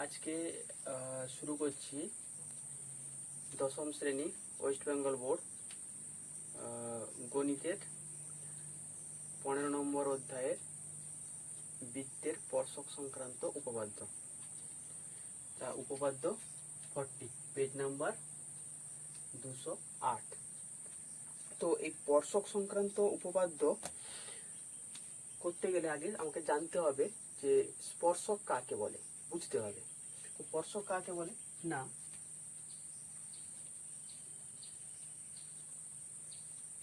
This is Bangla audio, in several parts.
আজকে শুরু করছি দশম শ্রেণী ওয়েস্ট বেঙ্গল বোর্ড গণিতের 15 নম্বর অধ্যায়ের বৃত্তের স্পর্শক সংক্রান্ত উপপাদ্য। উপপাদ্য 40, পেজ নাম্বার 208। তো এই স্পর্শক সংক্রান্ত উপপাদ্য করতে গেলে আগে আমাকে জানতে হবে যে স্পর্শক কাকে বলে, বুঝতে হবে। স্পর্শক কাকে বলে না,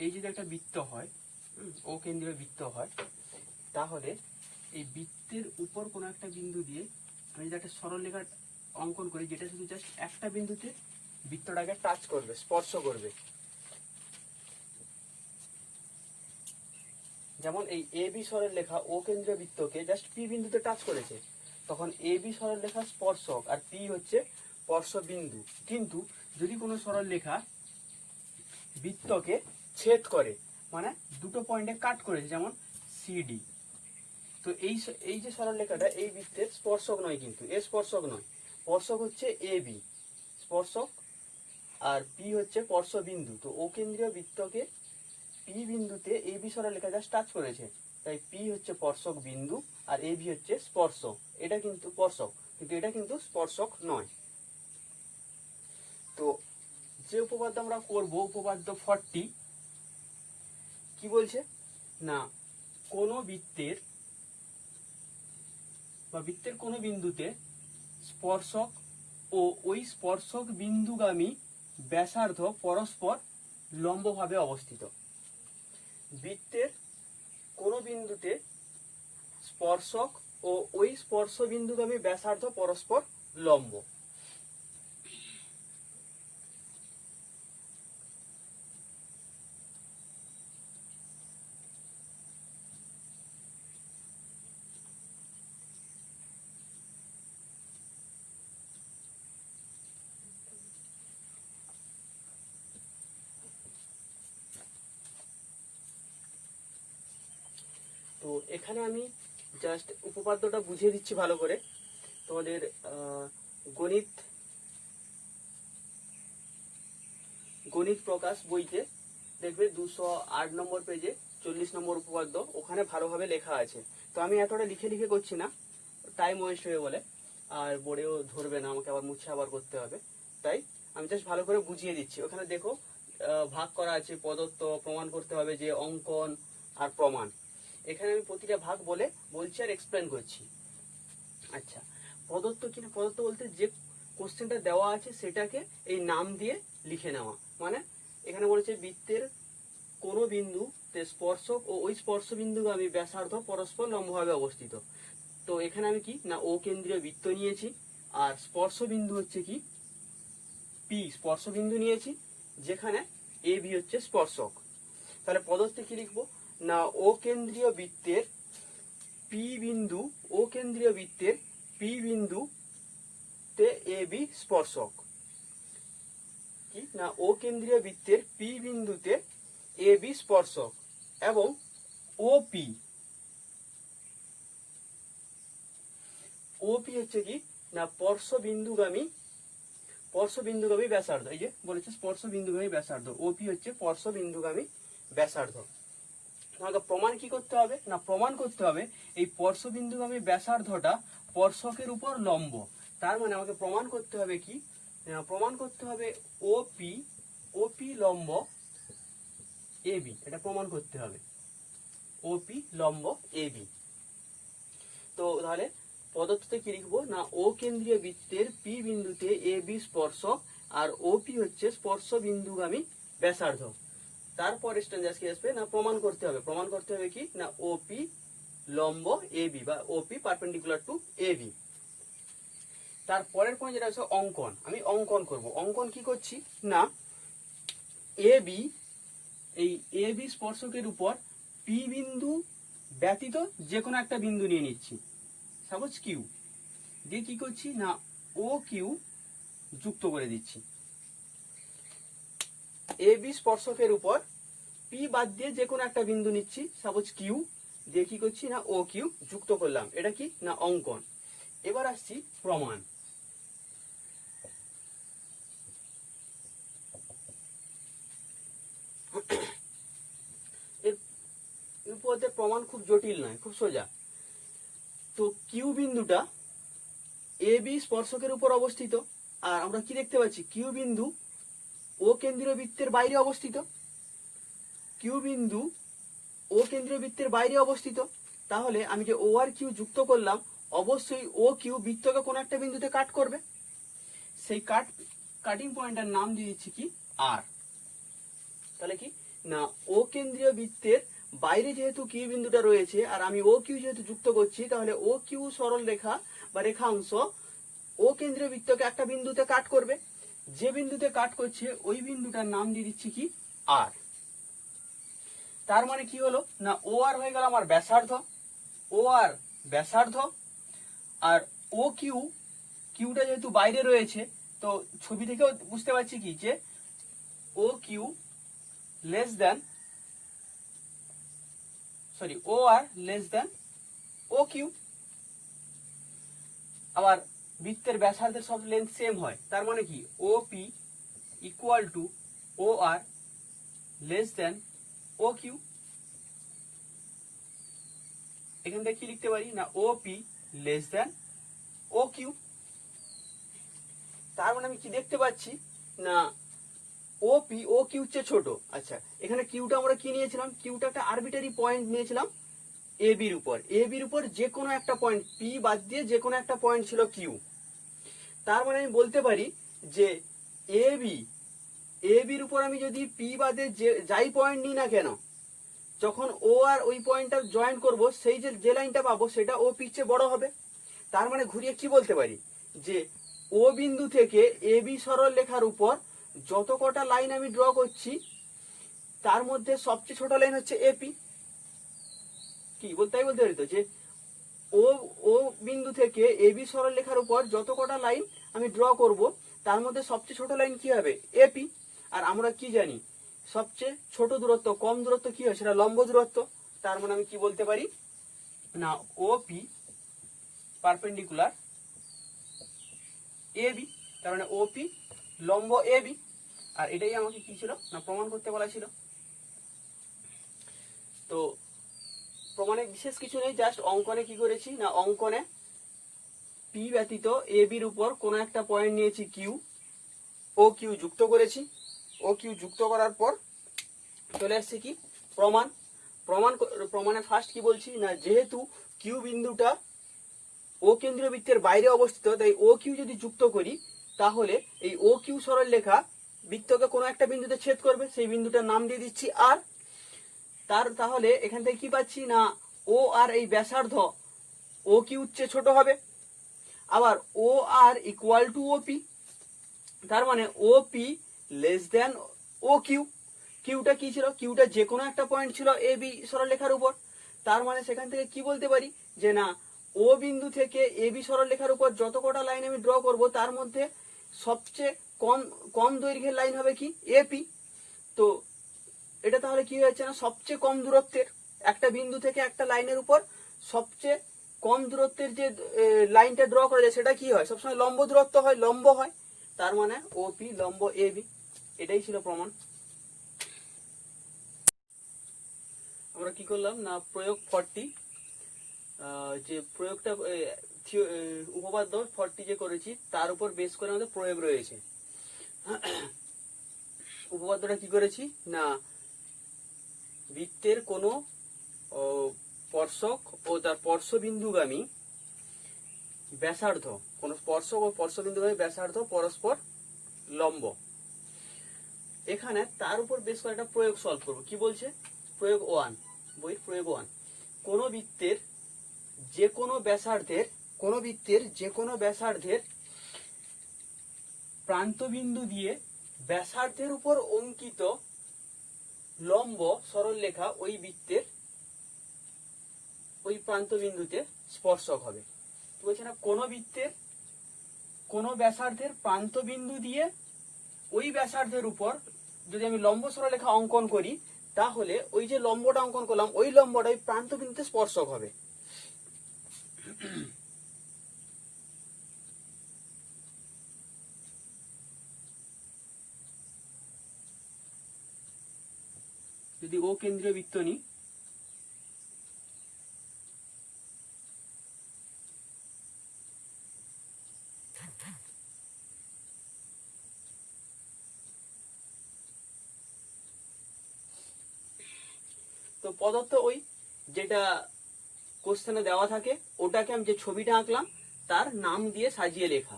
এই যদি একটা বৃত্ত হয়, ও কেন্দ্রীয় বৃত্ত হয়, তাহলে এই বৃত্তের উপর কোনো একটা বিন্দু দিয়ে আমি যদি একটা সরলরেখা অঙ্কন করি, যেটা শুধু জাস্ট একটা বিন্দুতে বৃত্তটাকে টাচ করবে, স্পর্শ করবে। যেমন এই এ বি সরলরেখা ও কেন্দ্রীয় বৃত্তকে জাস্ট পি বিন্দুতে টাচ করেছে, তখন এ বি সরলরেখা স্পর্শক আর পি হচ্ছে স্পর্শ বিন্দু। কিন্তু যদি কোনো সরলরেখা বৃত্তকে ছেদ করে, মানে দুটো পয়েন্টে কাট করেছে, যেমন সিডি, তো এই যে সরলরেখাটা এই বৃত্তের স্পর্শক নয়, কিন্তু এ স্পর্শক নয়, স্পর্শক হচ্ছে এ বি স্পর্শক, আর পি হচ্ছে স্পর্শ বিন্দু। তো ও কেন্দ্রীয় বৃত্তকে পি বিন্দুতে এ বি সরলরেখা জাস্ট টাচ করেছে, তাই পি হচ্ছে স্পর্শক বিন্দু আর এ বি হচ্ছে স্পর্শক। এটা কিন্তু স্পর্শক, কিন্তু এটা কিন্তু স্পর্শক নয়। তো যে উপপাদ্য আমরা করব, উপপাদ্য 40, কি বলছে না, কোন বৃত্তের বা বৃত্তের কোন বিন্দুতে স্পর্শক ও ওই স্পর্শক বিন্দুগামী ব্যাসার্ধ পরস্পর লম্বভাবে অবস্থিত। বৃত্তের কোন বিন্দুতে স্পর্শক ও ওই স্পর্শ বিন্দুগামী ব্যাসার্ধ পরস্পর লম্ব। তো এখানে আমি জাস্ট উপপাদ্যটা বুঝিয়ে দিচ্ছি ভালো করে। তোমাদের গণিত প্রকাশ বইতে দেখবে 208 নম্বর পেজে 40 নম্বর উপপাদ্য, ওখানে ভালোভাবে লেখা আছে। তো আমি এতটা লিখে করছি না, টাইম ওয়েস্ট হয়ে বলে, আর বোর্ডেও ধরবে না, আমাকে আবার মুছে আবার করতে হবে, তাই আমি জাস্ট ভালো করে বুঝিয়ে দিচ্ছি। ওখানে দেখো ভাগ করা আছে, প্রদত্ত, প্রমাণ করতে হবে, যে অঙ্কন আর প্রমাণ। এখানে আমি প্রতিটা ভাগ বলছি আর এক্সপ্লেন করছি। আচ্ছা, প্রদত্ত কিনা, প্রদত্ত বলতে যে কোশ্চেনটা দেওয়া আছে সেটাকে এই নাম দিয়ে লিখে নেওয়া। মানে এখানে বলেছে বৃত্তের কোন বিন্দুতে স্পর্শক ও ওই স্পর্শ বিন্দুগামী ব্যাসার্ধ পরস্পর লম্বভাবে অবস্থিত। তো এখানে আমি কি না, ও কেন্দ্রীয় বৃত্ত নিয়েছি, আর স্পর্শ বিন্দু হচ্ছে কি পি স্পর্শ বিন্দু নিয়েছি, যেখানে এ বি হচ্ছে স্পর্শক। তাহলে পদত্বে কি লিখবো না, ও কেন্দ্রীয় বৃত্তের পি বিন্দু, ও কেন্দ্রীয় বৃত্তের পি বিন্দুতে এ বি স্পর্শক। কি না, ও কেন্দ্রীয় বৃত্তের পি বিন্দুতে এ বি স্পর্শক, এবং ওপি, ওপি হচ্ছে কি না স্পর্শ বিন্দুগামী ব্যাসার্ধ। এই যে বলেছে স্পর্শ বিন্দুগামী ব্যাসার্ধ, ওপি হচ্ছে স্পর্শ বিন্দুগামী ব্যাসার্ধ। আমাকে প্রমাণ কি করতে হবে না, প্রমাণ করতে হবে এই স্পর্শ বিন্দুগামী ব্যাসার্ধটা স্পর্শকের উপর লম্ব। তার মানে আমাকে প্রমাণ করতে হবে কি, প্রমাণ করতে হবে ওপি লম্ব এ বি, এটা প্রমাণ করতে হবে, ওপি লম্ব এ বি। তো তাহলে পদত্বতে কি লিখবো না, ও কেন্দ্রীয় বৃত্তের পি বিন্দুতে এ বি স্পর্শক, আর ওপি হচ্ছে স্পর্শ বিন্দুগামী ব্যাসার্ধ। তারপর স্ট্যান্ডার্ড কি আসবে না, প্রমাণ করতে হবে কি না, ওপি লম্ব এ বি, বা ওপি পারপেন্ডিকুলার টু এ বি। তারপরের পয়েন্ট যেটা হচ্ছে অঙ্কন, আমি অঙ্কন করব। অঙ্কন কি করছি না, এ বি, এই এ বি স্পর্শকের উপর পি বিন্দু ব্যতীত যে কোনো একটা বিন্দু নিয়ে নিচ্ছি, সাপোজ কিউ, দিয়ে কি করছি না, ও কিউ যুক্ত করে দিচ্ছি। এ বি স্পর্শকের উপর পি বাদ দিয়ে যে কোনো একটা বিন্দু নিচ্ছি, সাপোজ কিউ, দিয়ে কি করছি না, ও কিউ যুক্ত করলাম। এটা কি না অঙ্কন। এবার আসছি প্রমাণ। উপপাদ্যের প্রমাণ খুব জটিল নয়, খুব সোজা। তো কিউ বিন্দুটা এ বি স্পর্শকের উপর অবস্থিত, আর আমরা কি দেখতে পাচ্ছি, কিউ বিন্দু ও কেন্দ্রীয় বৃত্তের বাইরে অবস্থিত। কিউ বিন্দু ও কেন্দ্রীয় বৃত্তের বাইরে অবস্থিত, তাহলে আমি যে ও আর কিউ যুক্ত করলাম, অবশ্যই ও কিউ বৃত্তকে কোনো একটা বিন্দুতে কাট করবে। সেই কাটিং পয়েন্টের নাম দিয়ে দিচ্ছি কি, আর। তাহলে কি না, ও কেন্দ্রীয় বৃত্তের বাইরে যেহেতু কিউ বিন্দুটা রয়েছে, আর আমি ও কিউ যেহেতু যুক্ত করছি, তাহলে ও কিউ সরল রেখা বা রেখাংশ ও কেন্দ্রীয় বৃত্তকে একটা বিন্দুতে কাট করবে। যে বিন্দুতে কাট করছে ওই বিন্দুটার নাম দিয়ে দিচ্ছি কি, আর। তার মানে কি হলো না, ও আর হয়ে গেল আমার ব্যাসার্ধ, ও আর ব্যাসার্ধ, আর ও কিউ, কিউটা যেহেতু বাইরে রয়েছে, তো ছবি থেকেও বুঝতে পারছি কি যে O Q less than, sorry, ও R less than O Q. আবার বৃত্তের ব্যাসার্ধের সব লেন্থ সেম হয়, তার মানে কি O P equal to O R less than O Q. এখান থেকে কি লিখতে পারি না, O P less than O Q. তার মানে আমি কি দেখতে পাচ্ছি না, ও পি ও কিউ চেয়ে ছোট। আচ্ছা, এখানে কিউটা আমরা কি নিয়েছিলাম, কিউটা একটা আরবিটারি পয়েন্ট নিয়েছিলাম এ বির উপর। এ বির উপর যে কোনো একটা পয়েন্ট, পি বাদ দিয়ে যে কোনো একটা পয়েন্ট ছিল কিউ। তার মানে আমি বলতে পারি যে এ বির উপর আমি যদি পি বাদে যাই পয়েন্ট নিই না কেন, যখন ও আর ওই পয়েন্টটা জয়েন করব, সেই যে লাইনটা পাবো সেটা ও পির চেয়ে বড় হবে। তার মানে ঘুরিয়ে কি বলতে পারি যে ও বিন্দু থেকে এ বি সরল রেখার উপর যত কটা লাইন আমি ড্র করছি, তার মধ্যে সবচেয়ে ছোট লাইন হচ্ছে এপি। কি বলতে পারি তো যে ও ও বিন্দু থেকে এ বি সরল রেখার উপর যত কটা লাইন আমি ড্র করব, তার মধ্যে সবচেয়ে ছোট লাইন কি হবে, এপি। আর আমরা কি জানি, সবচেয়ে ছোট দূরত্ব, কম দূরত্ব কি হয়, সেটা লম্ব দূরত্ব। তার মানে আমি কি বলতে পারি না, O P perpendicular A B, তার মানে ও পি লম্ব এ বি। আর এটাই আমাকে কি ছিল না, প্রমাণ করতে বলা ছিল। তো প্রমাণে বিশেষ কিছু নেই, জাস্ট অঙ্কনে কি করেছি না, অঙ্কনে পি ব্যতীত এ বির উপর কোনো একটা পয়েন্ট নিয়েছি কিউ, ও কিউ যুক্ত করেছি। ও কিউ যুক্ত করার পর চলে আসছে কি প্রমাণ। প্রমাণে ফার্স্ট কি বলছি না, যেহেতু কিউ বিন্দুটা ও কেন্দ্রীয় বৃত্তের বাইরে অবস্থিত, তাই ও কিউ যদি যুক্ত করি, তাহলে এই ও কিউ সরল রেখা বৃত্তকে কোনো একটা বিন্দুতে ছেদ করবে। সেই বিন্দুটার নাম দিয়ে দিচ্ছি আর। তাহলে এখান থেকে কি পাচ্ছি না, ও আর এই ব্যাসার্ধ ও কিউ চেয়ে ছোট হবে। আবার ও আর ইকুয়াল টু ও পি, তার মানে ও P less than O Q. কিউটা কি ছিল, কিউটা যে কোনো একটা পয়েন্ট ছিল এ বি সরলরেখার উপর। তার মানে সেখান থেকে কি বলতে পারি যে না, ও বিন্দু থেকে এ বি সরলরেখার উপর যত কটা লাইন আমি ড্র করব, তার মধ্যে সবচেয়ে কম কম দৈর্ঘ্যের লাইন হবে কি, এপি। তো এটা তাহলে কি হয়েছে না, সবচেয়ে কম দূরত্বের একটা বিন্দু থেকে একটা লাইনের উপর সবচেয়ে কম দূরত্বের যে লাইনটা ড্র করা যায়, সেটা কি হয়, সবসময় লম্ব দূরত্ব হয়, লম্ব হয়। তার মানে ওপি লম্ব এ বি। এটাই ছিল প্রমাণ। আমরা কি করলাম না, প্রয়োগ 40, যে প্রয়োগটা উপপাদ্য 40 যে করেছি, তার উপর বেস করে আমাদের প্রয়োগ রয়েছে। উপপাদ্যটা কি করেছি না, বৃত্তের কোনো স্পর্শক ও তার স্পর্শবিন্দুগামী ব্যাসার্ধ, কোন স্পর্শক ও স্পর্শবিন্দুগামী ব্যাসার্ধ পরস্পর লম্ব। এখানে তার উপর বেশ করে একটা প্রয়োগ সলভ করবো। কি বলছে, প্রয়োগ 1, বইয়ের প্রয়োগ 1, কোন বৃত্তের যে কোনো ব্যাসার্ধের প্রান্তবিন্দু দিয়ে ব্যাসার্ধের উপর অঙ্কিত লম্ব সরলরেখা ওই বৃত্তের ওই প্রান্তবিন্দুতে স্পর্শক হবে। কি বলছে না, কোন বৃত্তের কোন ব্যাসার্ধের প্রান্তবিন্দু দিয়ে ওই ব্যাসার্ধের উপর যদি আমি লম্ব সরলরেখা অঙ্কন করি, তাহলে ওই যে লম্বটা অঙ্কন করলাম, ওই লম্বটা ওই প্রান্তবিন্দুতে স্পর্শক হবে। যদি ও কেন্দ্রীয় বৃত্ত নিই, পদার্থ ওই যেটা কোশ্চেনে দেওয়া থাকে ওটাকে আমি যে ছবিটা আঁকলাম তার নাম দিয়ে সাজিয়ে লেখা।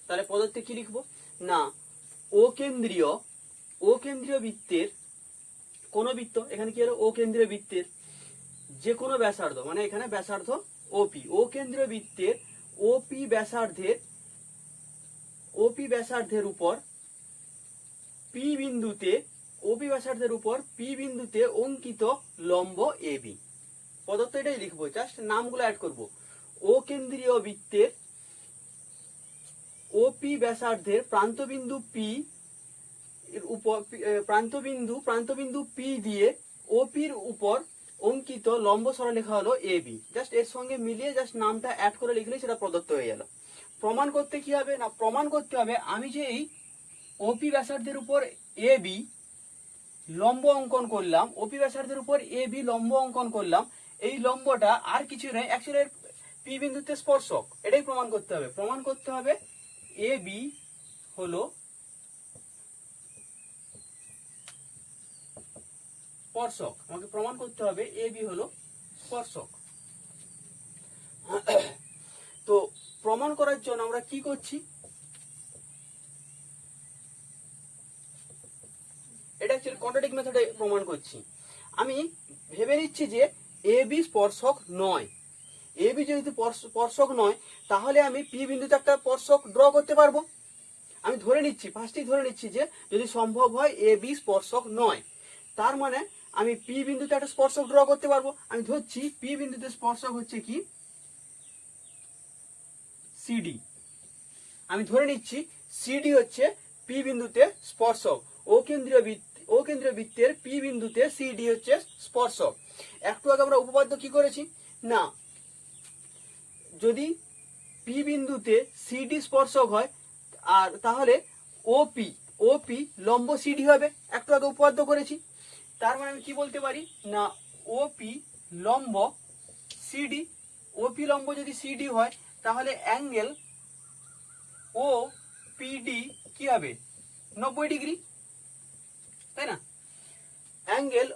তাহলে পদার্থে কি লিখবো না অকেন্দ্রীয় বৃত্তের কোন বৃত্ত, এখানে কি হলো অকেন্দ্রীয় বৃত্তের যে কোনো ব্যাসার্ধ, মানে এখানে ব্যাসার্ধ ওপি, অকেন্দ্রীয় বৃত্তের ওপি ব্যাসার্ধের উপর পি বিন্দুতে অঙ্কিত লম্ব এবি। পদার্থ এটাই লিখবো, জাস্ট নামগুলো অ্যাড করব। অকেন্দ্রীয় বৃত্তের ওপি ব্যাসার্ধের প্রান্তবিন্দু পি এর উপর প্রান্তবিন্দু পি দিয়ে ওপির উপর অঙ্কিত লম্ব সরলরেখা হলো এবি। জাস্ট এর সঙ্গে মিলিয়ে জাস্ট নামটা অ্যাড করে লিখলেই সেটা প্রদত্ত হয়ে গেল। প্রমাণ করতে কি হবে না, প্রমাণ করতে হবে আমি যে এই ওপি ব্যাসার্ধের উপর এবি লম্ব অঙ্কন করলাম, ওপি ব্যাসার্ধের উপর এবি লম্ব অঙ্কন করলাম, এই লম্বটা আর কিছু নয়, অ্যাকচুয়ালি পি বিন্দুতে স্পর্শক। এটাই প্রমাণ করতে হবে। প্রমাণ করতে হবে এবি হলো স্পর্শক। আমাকে প্রমাণ করতে হবে এবি হলো স্পর্শক। তো প্রমাণ করার জন্য আমরা কি করছি, এটা অ্যাকচুয়ালি কোয়াড্রেটিক মেথডে প্রমাণ করছি। আমি ভেবে নিচ্ছি যে এবি স্পর্শক নয়। এবি যেহেতু স্পর্শক নয় তাহলে আমি পি বিন্দুতে একটা স্পর্শক ড্র করতে পারবো। আমি ধরে নিচ্ছি, ফার্স্টেই ধরে নিচ্ছি যে যদি সম্ভব হয় এবি স্পর্শক নয়, তার মানে আমি পি বিন্দুতে একটা স্পর্শক ড্র করতে পারবো। আমি ধরছি পি বিন্দুতে স্পর্শক হচ্ছে কি সিডি। আমি ধরে নিচ্ছি সিডি হচ্ছে পি বিন্দুতে স্পর্শক। অকেন্দ্রীয় বৃত্তের পি বিন্দুতে সিডি হচ্ছে স্পর্শক। একটু আগে আমরা উপপাদ্য কি করেছি না, যদি পি বিন্দুতে সিডি স্পর্শক হয় আর তাহলে ওপি লম্ব সিডি হবে, একটু আগে উপপাদ্য করেছি। তার মানে আমি কি বলতে পারি না ওপি লম্ব সিডি, ওপি লম্ব যদি সিডি হয় তাহলে অ্যাঙ্গেল ও পিডি কি হবে 90 ডিগ্রি, তাই না? অ্যাঙ্গেল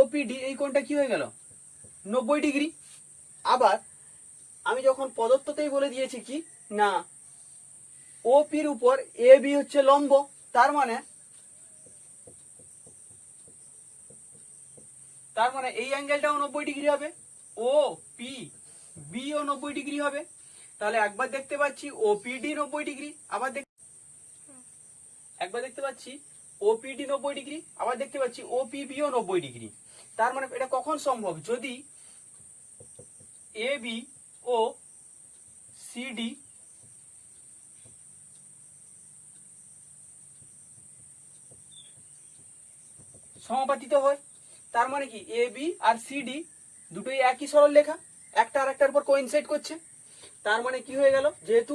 ওপিডি এই কোণটা কি হয়ে গেল 90 ডিগ্রি। আবার আমি যখন পদার্থতেই বলে দিয়েছি কি না ওপির উপর এবি হচ্ছে লম্ব, তার মানে এই অ্যাঙ্গেলটাও 90 ডিগ্রি হবে, ও পি বি ও 90 ডিগ্রি হবে। তাহলে একবার দেখতে পাচ্ছি ওপিডি 90 ডিগ্রি, একবার দেখতে পাচ্ছি ওপিডি 90 ডিগ্রি, আবার দেখতে পাচ্ছি ওপিবিও 90 ডিগ্রি। তার মানে এটা কখন সম্ভব, যদি এবি ও সিডি সমাপতিত হয়। তার মানে কি এবি আর সিডি দুটোই একই সরল রেখা, একটা আরেকটার উপর কোইনসাইড করছে। তার মানে কি হয়ে গেল, যেহেতু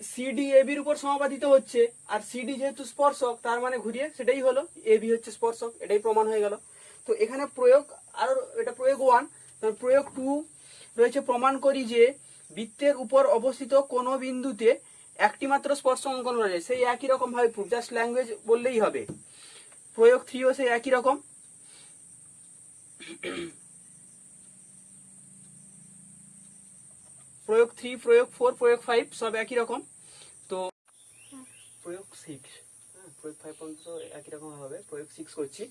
সিডি এবির উপর সমাপতিত হচ্ছে আর সিডি যেহেতু স্পর্শক, তার মানে ঘুরিয়ে সেটাই হলো এবি হচ্ছে স্পর্শক। এটাই প্রমাণ হয়ে গেল। তো এখানে প্রয়োগ, আর এটা প্রয়োগ 1। প্রয়োগ 2 রয়েছে, প্রমাণ করি যে বৃত্তের উপর অবস্থিত কোন বিন্দুতে একটি মাত্র স্পর্শ অঙ্কন করা যায়। সেই একই রকম ভাবে প্রুফ, জাস্ট ল্যাঙ্গুয়েজ বললেই হবে। প্রয়োগ 3 ও সেই একই রকম। প্রয়োগ 3, প্রয়োগ 4, প্রয়োগ 5 সব একই রকম। তো প্রয়োগ 6, প্রয়োগ 5 পর্যন্ত একই রকম হবে। প্রয়োগ 6 করছি।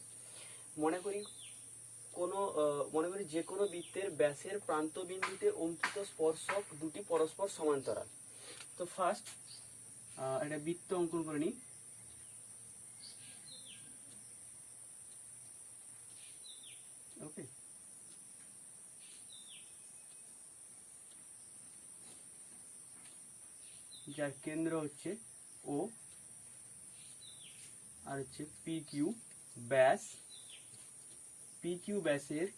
মনে করি যে কোনো বৃত্তের ব্যাসের প্রান্ত বিন্দুতে অঙ্কিত স্পর্শক দুটি পরস্পর সমান্তরাল। তো ফার্স্ট এটা বৃত্ত অঙ্কন করে নিই। ওকে, যার কেন্দ্র হচ্ছে ও আর হচ্ছে পি কিউ ব্যাসের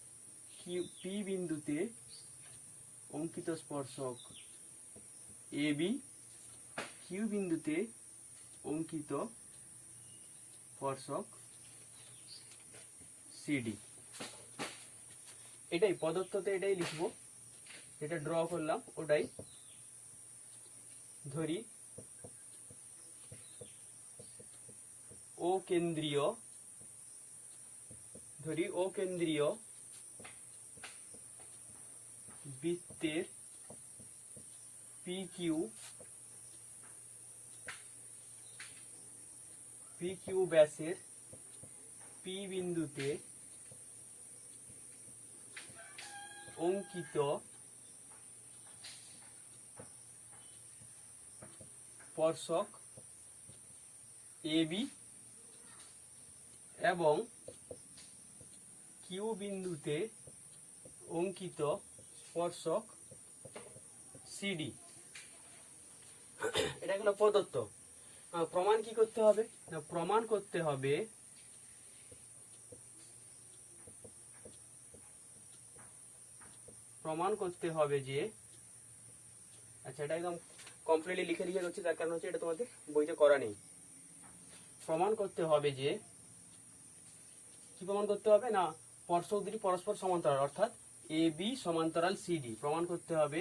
পি বিন্দুতে অঙ্কিত স্পর্শক এবি, কিউ বিন্দুতে অঙ্কিত স্পর্শক সিডি। এটাই পদার্থতে এটাই লিখবো, যেটা ড্র করলাম ওটাই ধরি। ও কেন্দ্রীয় ধরি ও কেন্দ্রীয় বৃত্তের PQ ব্যাসের পি বিন্দুতে অঙ্কিত স্পর্শক AB এবং কিউ বিন্দুতে অঙ্কিত স্পর্শক CD। এটা হলো প্রদত্ত। প্রমাণ কি করতে হবে না, প্রমাণ করতে হবে যে, আচ্ছা এটা একদম কমপ্লিটলি লিখে করছি, তার কারণ হচ্ছে এটা তোমাদের বইতে করা নেই। প্রমাণ করতে হবে যে, কি প্রমাণ করতে হবে না, স্পর্শক দুটি পরস্পর সমান্তরাল, অর্থাৎ AB সমান্তরাল CD। প্রমাণ করতে হবে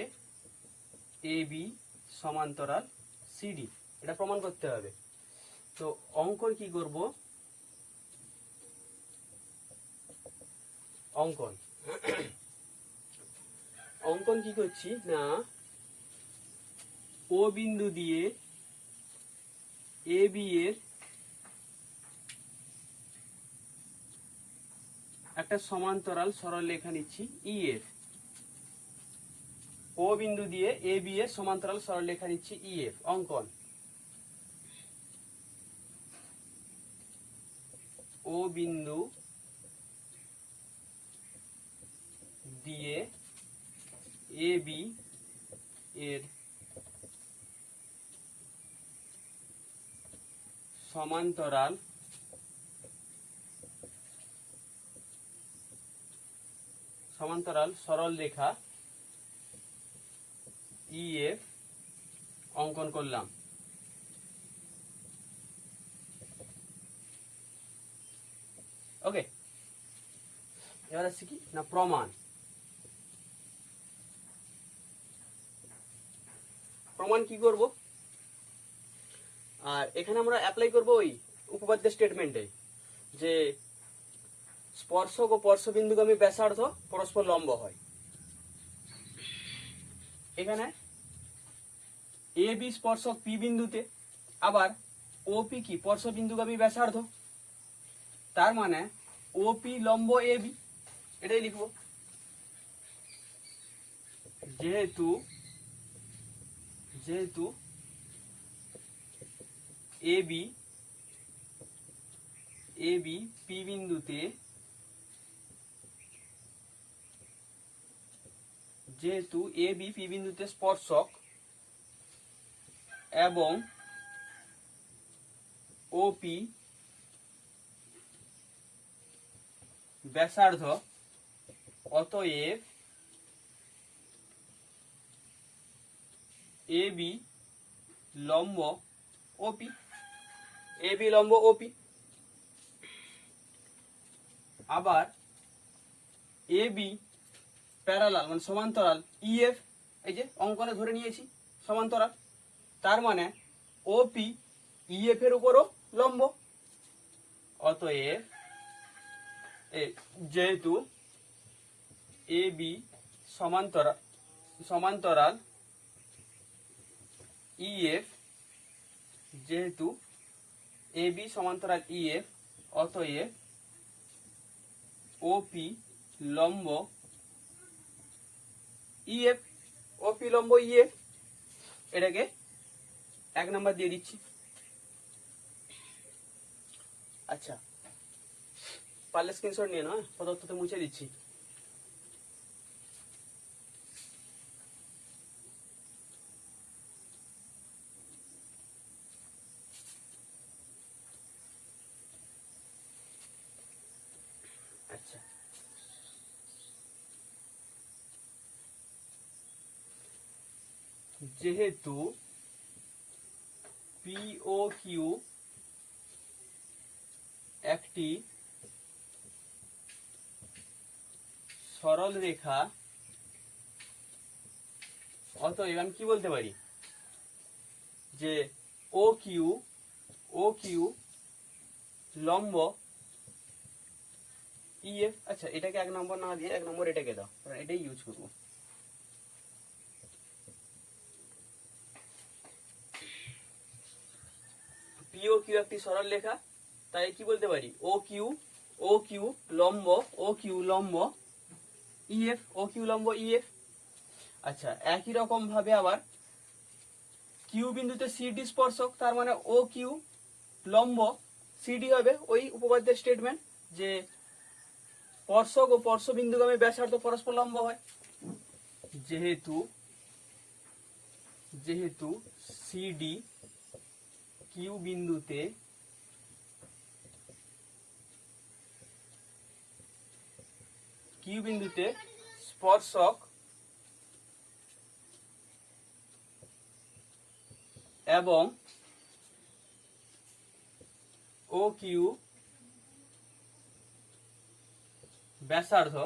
AB সমান্তরাল CD, এটা প্রমাণ করতে হবে। তো অঙ্কন কি করব, অঙ্কন কি করছি না, ও বিন্দু দিয়ে AB এর একটা সমান্তরাল সরল রেখা নিচ্ছি EF। ও বিন্দু দিয়ে AB এর সমান্তরাল সরল রেখা নিচ্ছি EF। অঙ্কন, ও বিন্দু দিয়ে AB এর সমান্তরাল সরল রেখা EF অঙ্কন করলাম। ওকে, এবার আসছে কি না প্রমাণ। প্রমাণ কি করব, আর এখানে আমরা অ্যাপ্লাই করব ওই উপপাদ্য স্টেটমেন্টে, যে স্পর্শক ও স্পর্শবিন্দুগামী ব্যাসার্ধ পরস্পর লম্ব হয়। এখানে AB স্পর্শক P বিন্দুতে, আবার OP কি স্পর্শবিন্দুগামী ব্যাসার্ধ, তার মানে OP লম্ব AB, এটাই লিখব। যেহেতু AB P বিন্দুতে, স্পর্শক এবং OP ব্যাসার্ধ, অতএব AB লম্ব OP। আবার AB প্যারালাল মানে সমান্তরাল EF, এই যে অঙ্কনে ধরে নিয়েছি সমান্তরাল, তার মানে OP EF এর উপরও লম্ব। অতএব যেহেতু AB সমান্তরাল EF, অতএব OP লম্ব EF। এটাকে 1 নাম্বার দিয়ে দিচ্ছি। আচ্ছা, পারলে স্ক্রিনশট নিয়ে নাও, প্রদত্ততে মুছে দিচ্ছি। আচ্ছা, যেহেতু POQ একটি সরল রেখা, অতএব আমি কি বলতে পারি, যে OQ লম্ব ইএফ, আচ্ছা এটাকে 1 নম্বর না দিয়ে 1 নম্বর এটাকে দাও, কারণ এটাই ইউজ করবো। পিও কিউ একটি সরল রেখা, তাই কি বলতে পারি ও কিউ লম্ব ইএফ, ও কিউ লম্ব ইএফ। আচ্ছা একই রকম ভাবে আবার কিউ বিন্দুতে সিডি স্পর্শক, তার মানে ও কিউ লম্ব সিডি হবে ওই উপপাদ্যের স্টেটমেন্ট যে স্পর্শক ও স্পর্শ বিন্দুগামী ব্যাসার্ধ পরস্পর লম্ব হয়। যেহেতু সিডি কিউ বিন্দুতে স্পর্শক এবং ও কিউ ব্যাসার্ধ,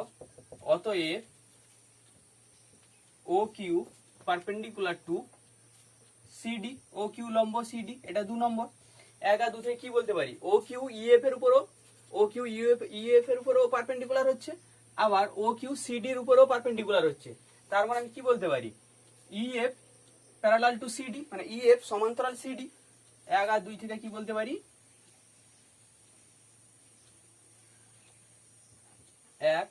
অতএব O Q perpendicular to CD, O Q লম্ব সিডি, এটা 2 নম্বর। 1 আর 2 থেকে কি বলতে পারি ও কিউ ইএফ এর উপরও পারপেন্ডিকুলার হচ্ছে, আবার ও কিউ সিডি এর উপরও পারপেন্ডিকুলার হচ্ছে। তার মানে আমি কি বলতে পারি ইএফ প্যারালাল টু সিডি, মানে ইএফ সমান্তরাল সিডি। 1 আর 2 থেকে কি বলতে পারি 1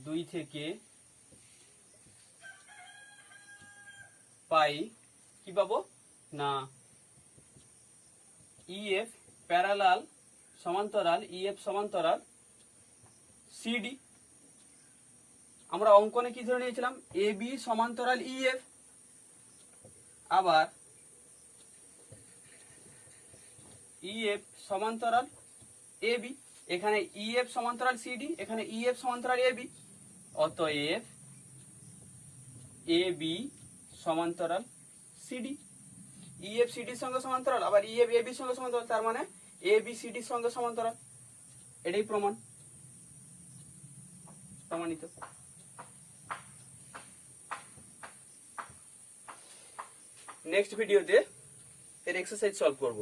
2 থেকে পাই কি পাবো না ইএফ প্যারালাল সমান্তরাল সিডি। আমরা অঙ্কনে কি ধরে নিয়েছিলাম এ বি সমান্তরাল ইএফ, আবার ইএফ সমান্তরাল এ বি, এখানে ইএফ সমান্তরাল সিডি, এখানে ইএফ সমান্তরাল এ বি, অতএব এ বি সমান্তরাল সিডি। ইএফ সিডির সঙ্গে সমান্তরাল, আবার ইএফ এ বির সঙ্গে সমান্তরাল, তার মানে এ বি সিডির সঙ্গে সমান্তরাল। এটাই প্রমাণিত। নেক্সট ভিডিওতে এর এক্সারসাইজ সলভ করব।